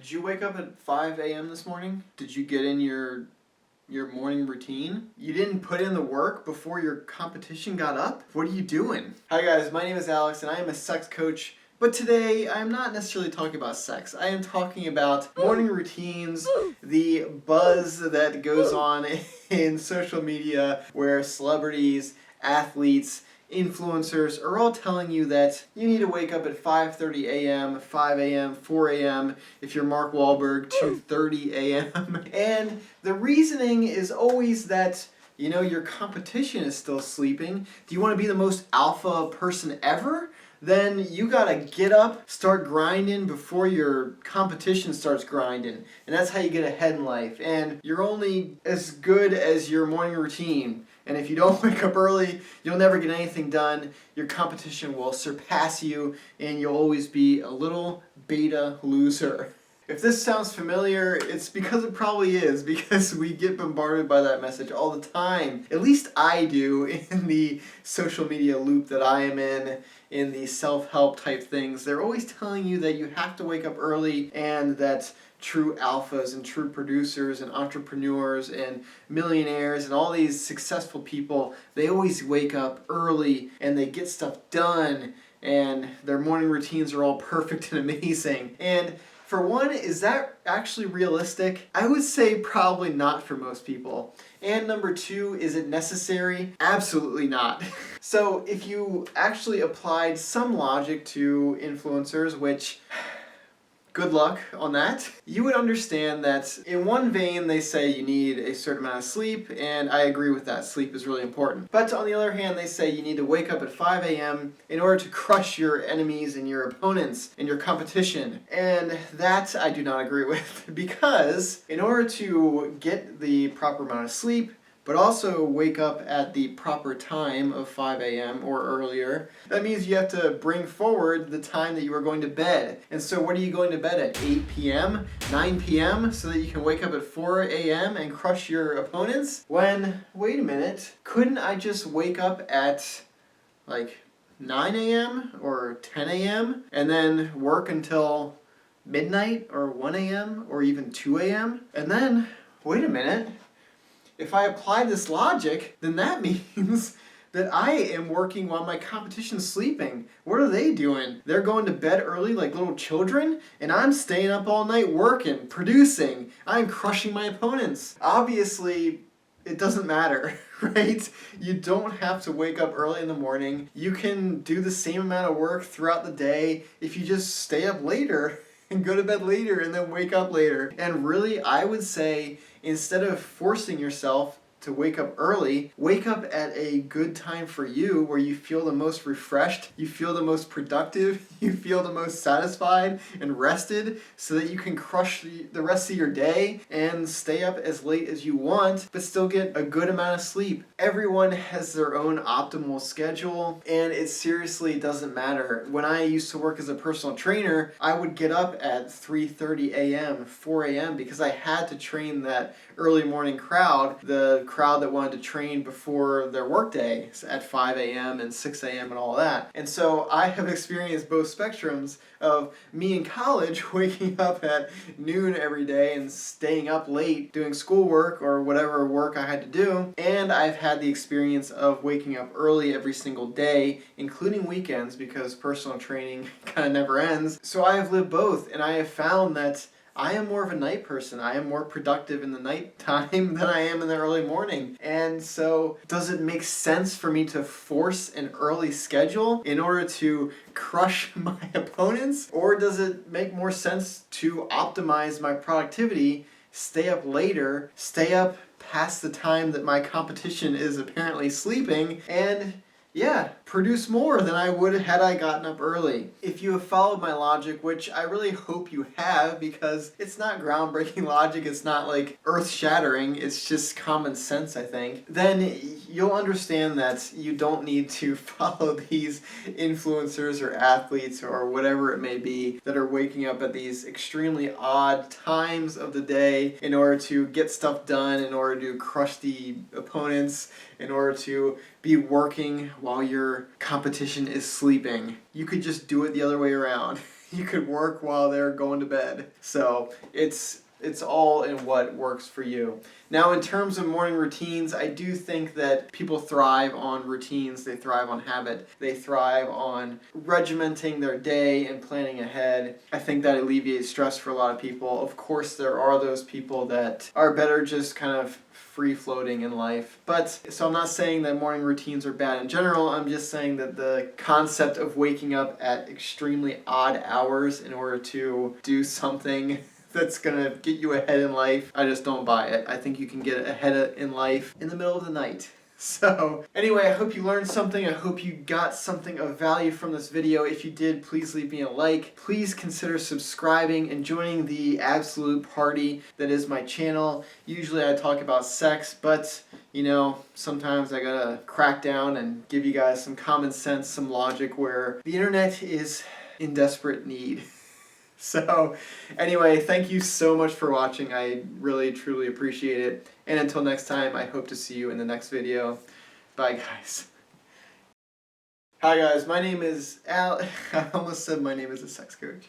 Did you wake up at 5 a.m. this morning? Did you get in your morning routine? You didn't put in the work before your competition got up? What are you doing? Hi guys, my name is Alex and I am a sex coach. But today, I'm not necessarily talking about sex. I am talking about morning routines, the buzz that goes on in social media where celebrities, athletes, influencers are all telling you that you need to wake up at 5:30 a.m., 5 a.m., 4 a.m., if you're Mark Wahlberg, 2:30 a.m. And the reasoning is always that, you know, your competition is still sleeping. Do you want to be the most alpha person ever? Then you gotta get up, start grinding before your competition starts grinding. And that's how you get ahead in life. And you're only as good as your morning routine. And if you don't wake up early, you'll never get anything done. Your competition will surpass you, and you'll always be a little beta loser. If this sounds familiar, it's because it probably is, because we get bombarded by that message all the time. At least I do in the social media loop that I am in the self-help type things. They're always telling you that you have to wake up early and that true alphas and true producers and entrepreneurs and millionaires and all these successful people, they always wake up early and they get stuff done and their morning routines are all perfect and amazing. And for one, is that actually realistic? I would say probably not for most people. And number two, is it necessary? Absolutely not. So if you actually applied some logic to influencers, which good luck on that, you would understand that in one vein they say you need a certain amount of sleep, and I agree with that. Sleep is really important. But on the other hand, they say you need to wake up at 5 a.m. in order to crush your enemies and your opponents and your competition. And that I do not agree with, because in order to get the proper amount of sleep, but also wake up at the proper time of 5 a.m. or earlier, that means you have to bring forward the time that you are going to bed. And so what are you going to bed at? 8 p.m., 9 p.m., so that you can wake up at 4 a.m. and crush your opponents? When, wait a minute, couldn't I just wake up at like 9 a.m. or 10 a.m. and then work until midnight or 1 a.m. or even 2 a.m.? And then, wait a minute, if I apply this logic, then that means that I am working while my competition's sleeping. What are they doing? They're going to bed early like little children, and I'm staying up all night working, producing. I'm crushing my opponents. Obviously, it doesn't matter, right? You don't have to wake up early in the morning. You can do the same amount of work throughout the day if you just stay up later and go to bed later and then wake up later. And really, I would say, instead of forcing yourself to wake up early, wake up at a good time for you where you feel the most refreshed, you feel the most productive, you feel the most satisfied and rested, so that you can crush the rest of your day and stay up as late as you want, but still get a good amount of sleep. Everyone has their own optimal schedule, and it seriously doesn't matter. When I used to work as a personal trainer, I would get up at 3:30 a.m., 4 a.m., because I had to train that early morning crowd, the crowd that wanted to train before their workday at 5 a.m. and 6 a.m. and all that. And so I have experienced both spectrums of me in college waking up at noon every day and staying up late doing schoolwork or whatever work I had to do. And I've had the experience of waking up early every single day, including weekends, because personal training kind of never ends. So I have lived both, and I have found that I am more of a night person. I am more productive in the night time than I am in the early morning. And so, does it make sense for me to force an early schedule in order to crush my opponents? Or does it make more sense to optimize my productivity, stay up later, stay up past the time that my competition is apparently sleeping, and yeah, produce more than I would had I gotten up early? If you have followed my logic, which I really hope you have, because it's not groundbreaking logic, it's not like earth-shattering, it's just common sense, I think, then you'll understand that you don't need to follow these influencers or athletes or whatever it may be that are waking up at these extremely odd times of the day in order to get stuff done, in order to crush the opponents, in order to be working while your competition is sleeping. You could just do it the other way around. You could work while they're going to bed. So it's all in what works for you. Now, in terms of morning routines, I do think that people thrive on routines, they thrive on habit, they thrive on regimenting their day and planning ahead. I think that alleviates stress for a lot of people. Of course, there are those people that are better just kind of free floating in life. But, so I'm not saying that morning routines are bad in general, I'm just saying that the concept of waking up at extremely odd hours in order to do something that's gonna get you ahead in life, I just don't buy it. I think you can get ahead in life in the middle of the night. So anyway, I hope you learned something. I hope you got something of value from this video. If you did, please leave me a like. Please consider subscribing and joining the absolute party that is my channel. Usually I talk about sex, but you know, sometimes I gotta crack down and give you guys some common sense, some logic where the internet is in desperate need. So anyway, thank you so much for watching. I really, truly appreciate it. And until next time, I hope to see you in the next video. Bye, guys. Hi, guys. My name is Al. I almost said my name is a sex coach.